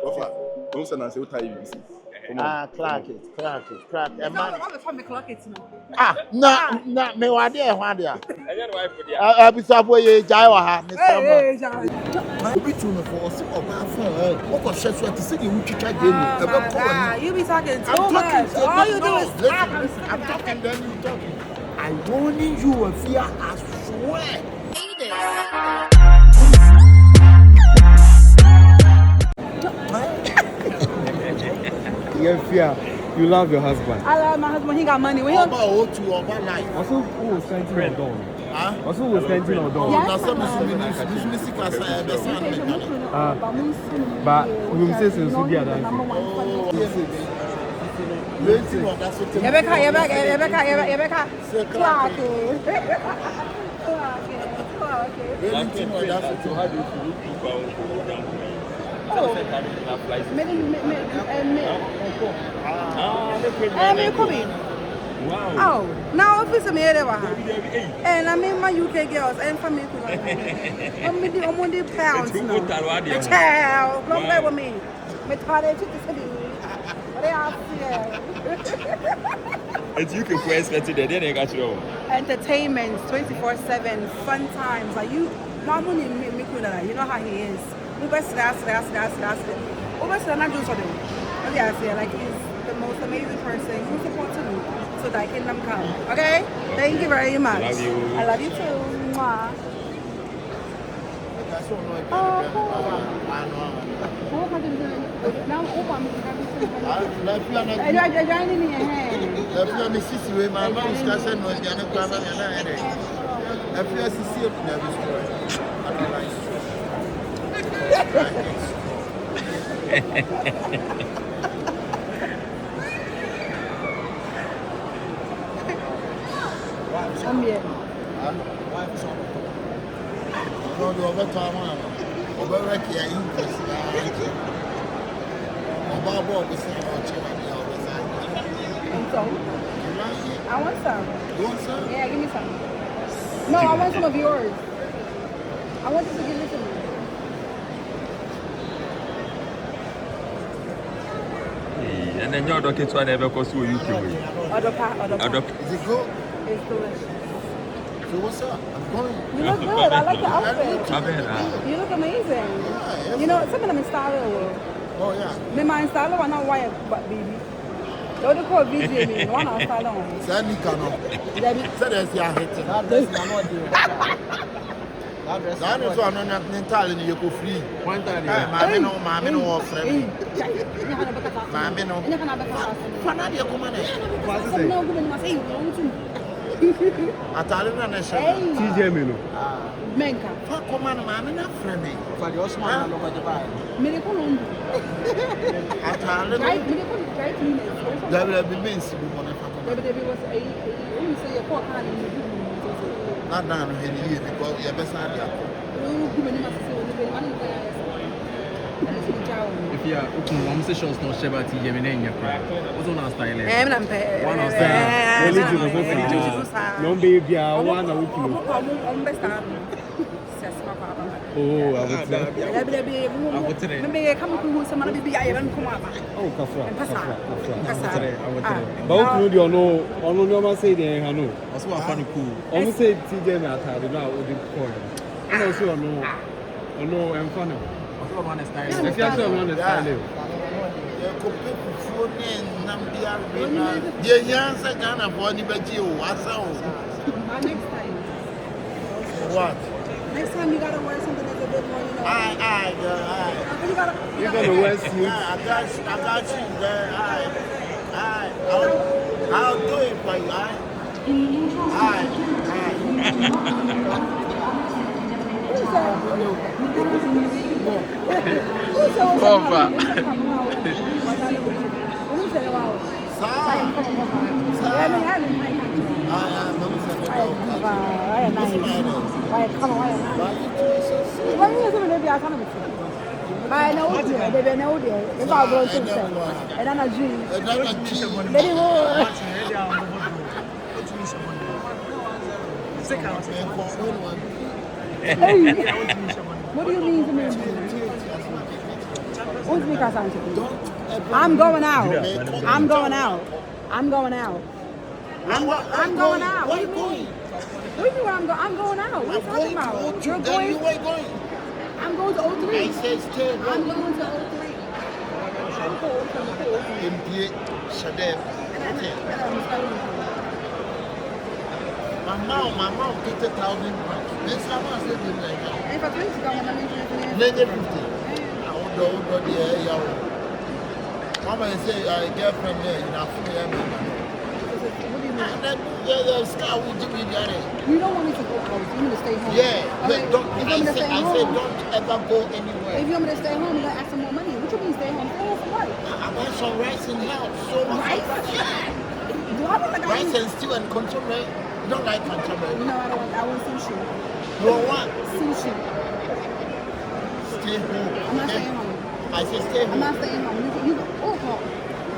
Offer. Don't send us a time. Clark it. I'm from the clock it No, me wa there, wa there. Bisafo ye jai wa ha, Mr. Obi tu me for so oba fa. O ko hwe to say you twitwa game. You be talking too much. All you do is talk. I'm talking, then you talking. I'm warning you, Efia, I swear. Efia, you love your husband. I love my husband. He got money. We Oba o tu oba life. Also, who was sending your dog? Also, who was sending your dog? Na some business class be san. But we say since we get that. Rebecca. Clark. Wow. Oh, now if it's a maid, and I mean my UK girls and for me, I'm the pounds. Child, don't play with me. My father took the city. They are It's you can expect it. They got you. Entertainment 24/7, fun times. Like you, not money me you know how he is. Over not do something. Yeah, I say like he's the most amazing person who supports me so that kingdom come. Okay? Thank you very much. I love you. I love you too. Mwah. I'm here. No, do over time. Over here, interest. About what we say about I want some. You want some? Yeah, give me some. No, I want some of yours. I want you to give it to me. And then your dog one ever cost you UK. Is it good? It's delicious. So what's up? I'm going. You look good. I like the outfit. You look amazing. Yeah, you know, some of them in style. Oh yeah. Me my style I not white but baby. The other call VJ me one on style on. Sani kano. Say there's your hit. That is not there. That is one on that mental you go free. One time. Mama no offer. Mama no. Fanadi komane. No good in my say. Atale na na sha. TJ me no. Menka. Fa komane mama na frame. Fa the Osman no go buy. Me ko no. Atale. Right, me ko right me. There will be men's who want to come. There was a you say a poor kind of not down in here because you're best idea. If you are okay, I'm so sure it's not Sheba TJ me in your cry. What's on our style? One of style. No baby, I want to oh, I would say. Maybe come to someone to be iron. Oh, Kafra. But you know, no say there, I know. Also, I found cool. Almost say TJ now, I now with the corner. And also, no, I'm funny. Also, one is style. If you actually want to style, what? Next time you gotta wear something that's a bit more, you know. You're gonna wear suits. I got you there. I'll do it for you. I know they know if I go to and I'm a G. What do you mean to me? I'm going out. I'm going out. I'm going out. I'm going out. What do you mean? What do you mean I'm going out? What are you talking about? You're going. Where are you going? I'm going to 03. I said stay. I'm going to 03. My mom 50,000 pounds. This how much they do like that. If I 20 come, I'm going Maybe 50. I would go there. Mama say girlfriend there in Africa. The scar will do me there. You don't want me to go out. You want me to stay home. Yeah, okay. but I said don't ever go anywhere. If you want me to stay home, you're going to ask for more money. What you mean stay home? Stay home for what? I want some rice in the house. So rice? Yeah. Do I look like rice and stew and consomme. You don't like consomme? No, I don't want. I want sushi. You want what? Sushi. Stay home. I'm not staying home. I said stay home. I'm not staying home. You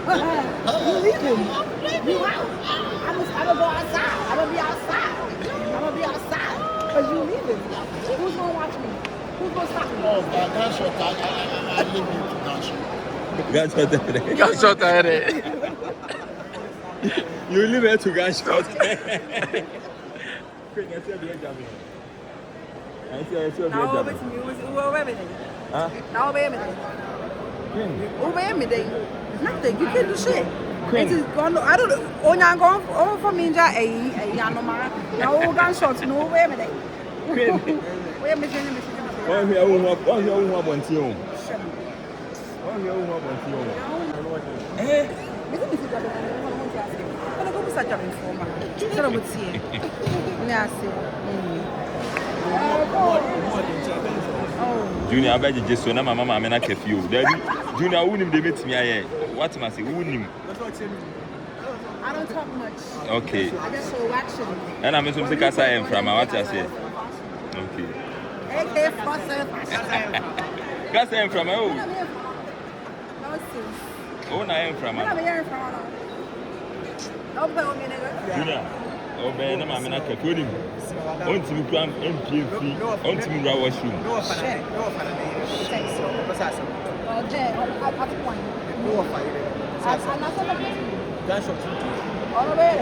you leaving? You out? I'm gonna go outside. I'm gonna be outside. Cause you leaving. Who's gonna watch me? Who's gonna stop me? Oh, gunshot! I leave you to gunshot. Gunshot ahead. You leave it to gunshot. Now over to me. Who over everything? Huh? Now over everything. Over everything. Nothing. You can't do shit. It is gone. I don't know. Oh, now go over for me. Now all gunshots. No over everything. Where am I going? One here, one want you. One here, one want you. Eh? Isn't this a job? I want to ask you. I'm going to go to job informer. So I would see. Yeah, Junior, I bet you just so now my mama I'm not curfew. Daddy, Junior, who him they meet me here? What am I say? Who him? I don't talk much. Okay. I just show action. And I'm going to say I am from what I say. Okay. AK Fossil. Kasa am from oh. Nonsense. Oh, I am from. I'm here from. Don't play with me, nigga. Junior. Oh, man, I'm not curfew. On to me, I'm MP. On to me, washroom. Shit. Thanks. Oh, Jay, I have a point. I'm not going to That's what you do. all the way.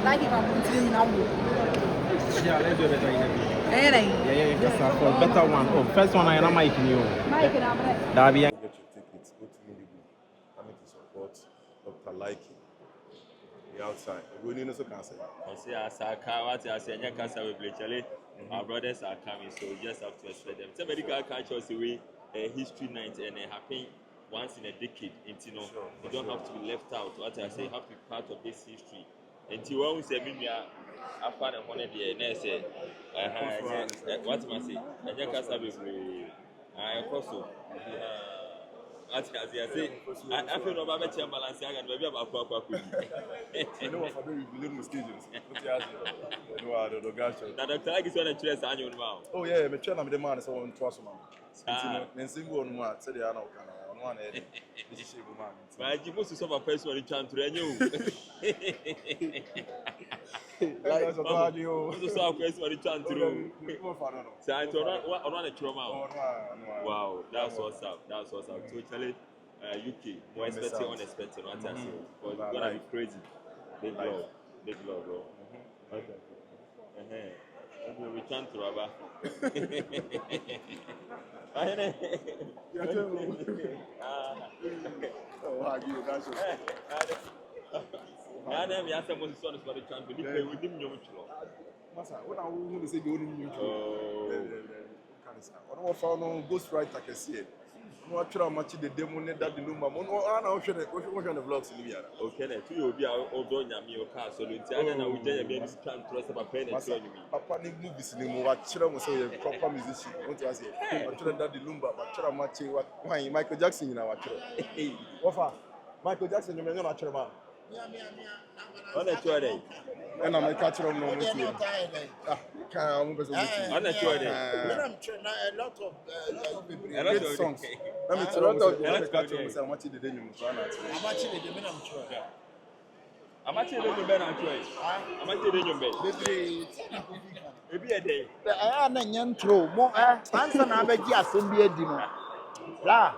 Like if I'm continuing now. Yeah, let's do better in Hey, yeah, better one. Oh, first one I am making you. Mike and I'm That be. Get your tickets. Go to Kumawood. Coming to support Dr. Likee. The outside. We need to cancel. I say Asaka, what I say, I can't say we play. Our brothers are coming, so we just have to expect them. It's a medical culture away history night and it happen once in a decade. And you know, you don't have to be left out. What I say, you have to be part of this history. Until one who said, I found a hundred year, and I said, what am I say? I just can't say, I also. I feel no bad balance and maybe about Papa. You know what I do with little mosquitoes? No, I don't know. Now, Dr. Like is on a dress on your mouth. Oh, yeah, I'm trying to demand so on trust man. Then single on one, said they are not on one head. This is a man. But you must solve a person in chant to renew. That's a bad you. You solve a question in chant to do. So I don't run a trauma. Wow, that's what's up. That's what's up. Totally. UK, more expecting unexpected, what I say. But it's gonna be crazy. Big love, bro. Okay. We return to Rabba. I never asked someone to for the chance to be with him. Massa, what I want to say, go in. I found ghost right. I can see it. No, try much the demo that the number. No, should the vlogs in the air. Okay, then you will be all done. Your car, so I will tell you, baby, can't trust about pen and telling me. Papa, the movies in the watch, was a proper musician. What was it? I tried that the lumber, but try much why Michael Jackson in our church. What Michael Jackson, you may not try about. On a Friday. And I'm a catcher of no on a Friday. A lot of songs. Let me tell you, let's catch up with how much the day you must run at. how much did the minimum try? How much did you bet on choice? How much did you bet? Ebi a day. Na nyantro mo ansa na abegi asem bi adi no la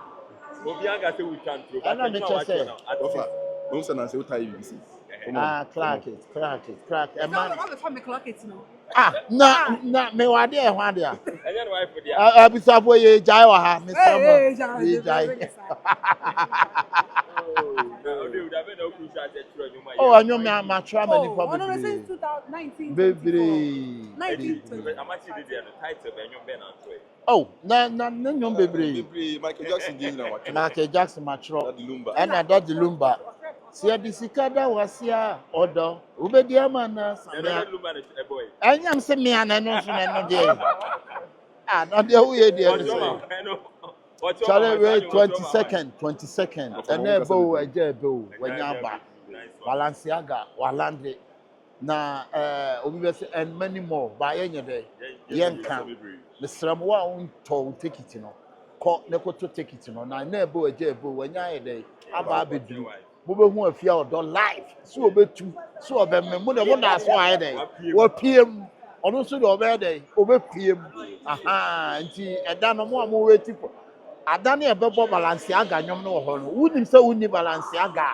Obi anga say we can throw. ana me chese Ofa, don't say na say utai BBC. crack it e man All the time, clock it now. na me wade e ho ade a Enye no wife dia. abisafo ye jai wa ha me sama Hey, ye jai oh anyo me ma tra ma nipa Oh, no, no, since bebre 2019. bebre 1920. oh na nyom bebre Michael Jackson dey na watch. Michael Jackson ma tro That the Lumba. and that the lumba see a disikada wasia odo ubedi ama na samia anyam se me ana no so na no dey no dey who ye dey say chale wait 20 second and e bo eje bo wanya ba Balenciaga walande na obi be say and many more ba yenye dey yenka the sram wa on to take it no ko ne ko to take it no na e bo eje bo wanya ye dey aba bedru mo be hu Efia Odo live so obetu so obemme mo de mo da so aye dey wo piem ono so de obe dey obepiem aha nti eda no mo weti ada na ebebo Balenciaga nyom no ho no wunim se wuni Balenciaga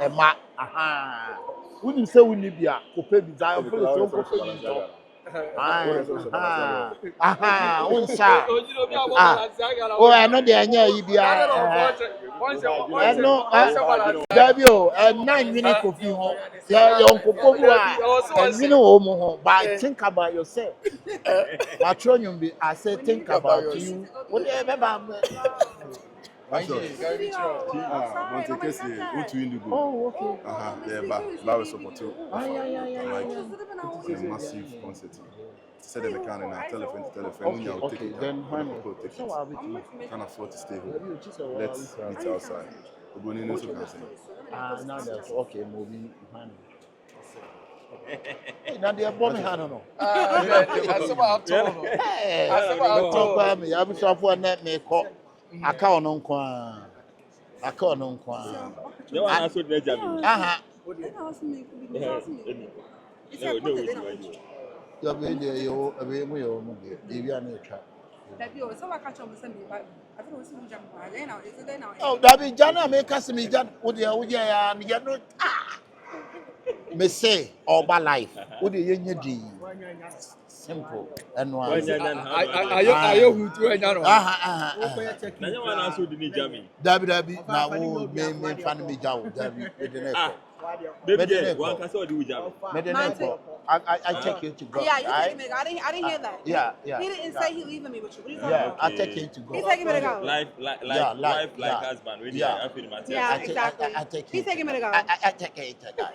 e ma aha wunim se wuni bia ko pe bi da o pele so ko pe bi do aha unsa oh eno de anya yi bia eno Dabio 9 minutes kofi ho ya yonkoko bu a enwini wo mu ho but think about yourself matron bi I say think about you what dey be ba oh okay Yeah, but support you. Like a massive concert. Said they can and telephone. Okay, then honey, Can't afford to stay home. Let's meet outside. We're going to now that's okay, moving honey. Now they are bombing hand no. That's about all. Hey, talk about me. I'm so for net me call. Aka no nkwa. Aka no nkwa. No one answered the Jamie. Aha. You be there you be mu yo mu dey. Ebi an etwa. Oh, David Jana make us me jan wo dey ya me no me say oba life wo dey yenye di simple and one Ayo who to enya no. Na no one answered the Jamie. David na wo me fan me jaw David we dey next. Baby, one can say the Jamie. I take you to go. Yeah, you take me. I didn't hear that. Yeah. He didn't say he leaving me with you. What are you talking Yeah, about? I take you to go. He's taking me to go. Life like husband. Really, Yeah. I feel my Yeah, exactly. I take He's taking me to go. I take it to go.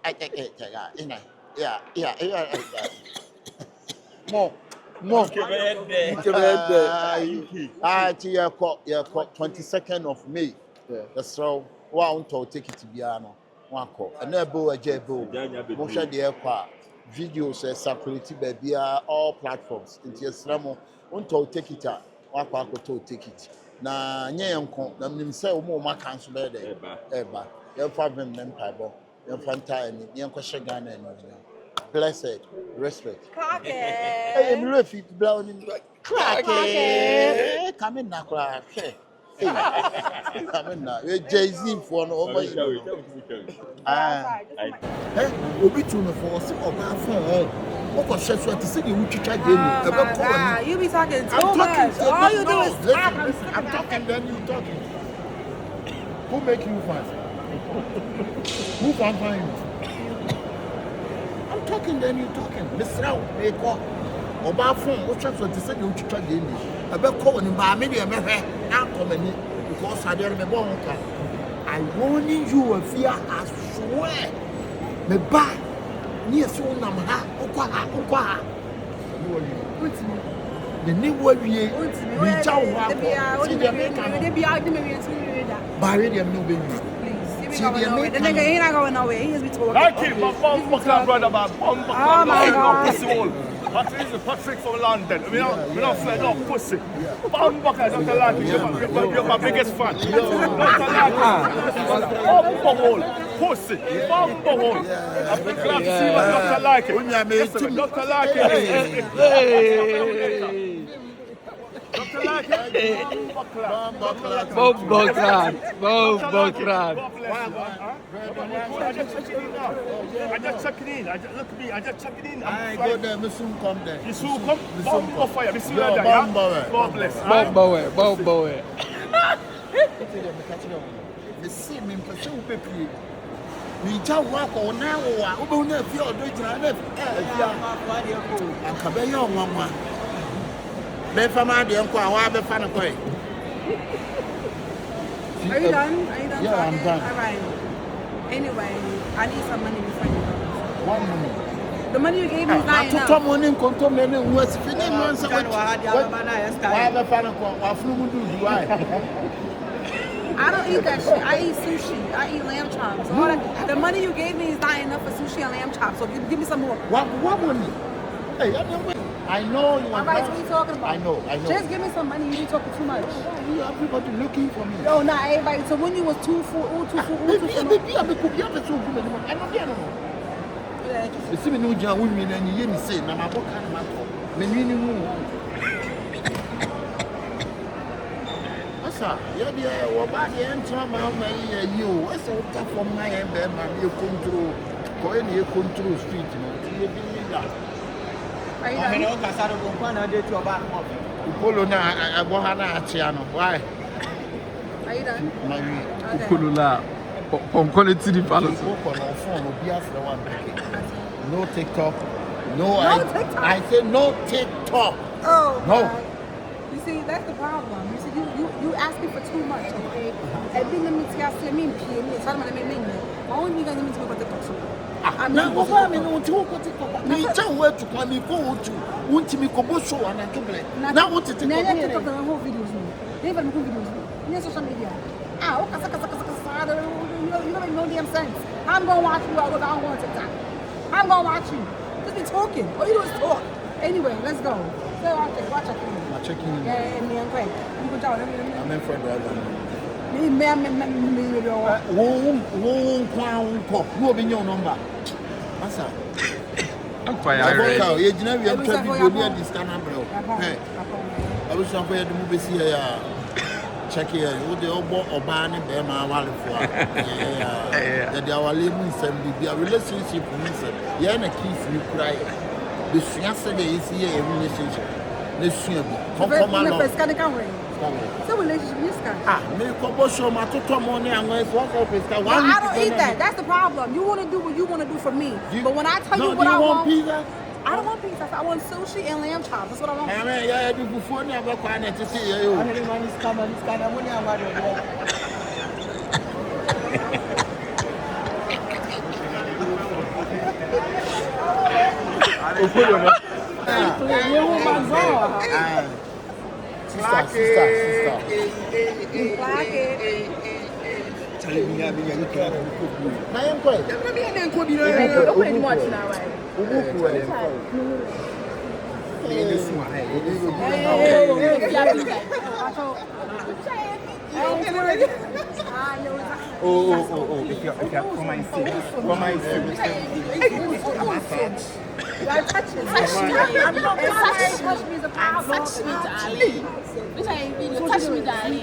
I take it to go. You know. Yeah. More. You 22nd of May. That's so. Wow, to take it to Biano. One call. And then bo a jebo. Motion the airport. Videos circulate baby all platforms. Into your slam. Unto take it out. One call to take it. Na nyanko. Na mnimse umo makansu bede. Eba. You problem them paibo. You fanta and yanko shagana and blessed respect. Clock it. Hey, I'm ready to blow in. Crack it. Come in now, crack. Come in now. You're Jay-Z for no over you. Hey, obi tu me for so oba phone. What was said to see you to try You be talking too much. All you do is talk. I'm talking, then you talking. Who make you fun? Who can find you? I'm talking, then you talking. Mr. Out, make up. Oba phone, what chance to say you to try the English? I bet call him by me, I'm coming because I didn't remember. I warning you, Efia, I swear. Me ba ni eso nam ha okwa the new way we jaw ha see the make They be out me ba we dem no be He's not going nowhere. He is be talking. Likee, my bomb brother, my bomb. Oh my God. Patrick from London. We don't fed up pussy. Bomb buckers of the Likee. You're my biggest fan. Oh, pussy. Bumbo one. I'm glad to see what Dr. Likee. Listen, Dr. Likee. Dr. Likee. Bombocrat. I just checking in. Look at me. I just checking in. I go there, me soon come there. You soon come? Bomb of fire. God bless. Bombo. Me see me person who pay. Me ja work on now. Who be na Efia Odo jina na Efia. Akabenezer nwanwa. Be fama de enko a wa be fa ne koi. Are you done? Yeah, I'm done. All right. Anyway, I need some money before you go. One minute. The money you gave me is not enough. To money in control me no was finish man say what. Why be fa ne ko wa funu mu do why? I don't eat that shit. I eat sushi. I eat lamb chops. All that, the money you gave me is not enough for sushi and lamb chops. So give me some more. What money? Hey, I know you All right, what are you talking about? I know. Just give me some money. You be talking too much. You everybody looking for me. No, not everybody. So when you was too full. You see me no jam with me and you hear me say, na my book and my talk. Me yeah, what about the end time? You, what's the top from my end? You control, go in here, control street, you know. You believe that? Are you done? Why? Are you done? No TikTok. No TikTok. I say no TikTok. Oh, no. God. You see, that's the problem. You see, you asking for too much, okay? And then let me tell you, me only going to me about TikTok. Now, what I mean, no TikTok. Me tell where to come. Me go to. Want me go show and I do play. Now what TikTok? Now TikTok the whole videos. They even whole videos. In social media. You don't make no damn sense. I'm gonna watch you. I don't want TikTok. I'm gonna watch you. Just be talking. All you do is talk. Anyway, let's go. So watch it. I'm checking. Yeah, me and Craig. You can tell them. I'm in front of them. Me. No be your number. Massa. I'm fine. You know we am trying to be this kind of bro. Hey. I was trying to do movie here. Check here. You the obo obani be ma wale for. Yeah. That our living sem be a relationship means. Yeah, na kiss you cry. The fiance dey is here a relationship. Let's see me. Come along. So relationship this guy. Me go show my to money and I don't eat that. That's the problem. You want to do what you want to do for me. But when I tell you what I want, pizza? I don't want pizza. I want sushi and lamb chops. That's what I want. Yeah, do before never quite to see you. Sister. Touch me, darling.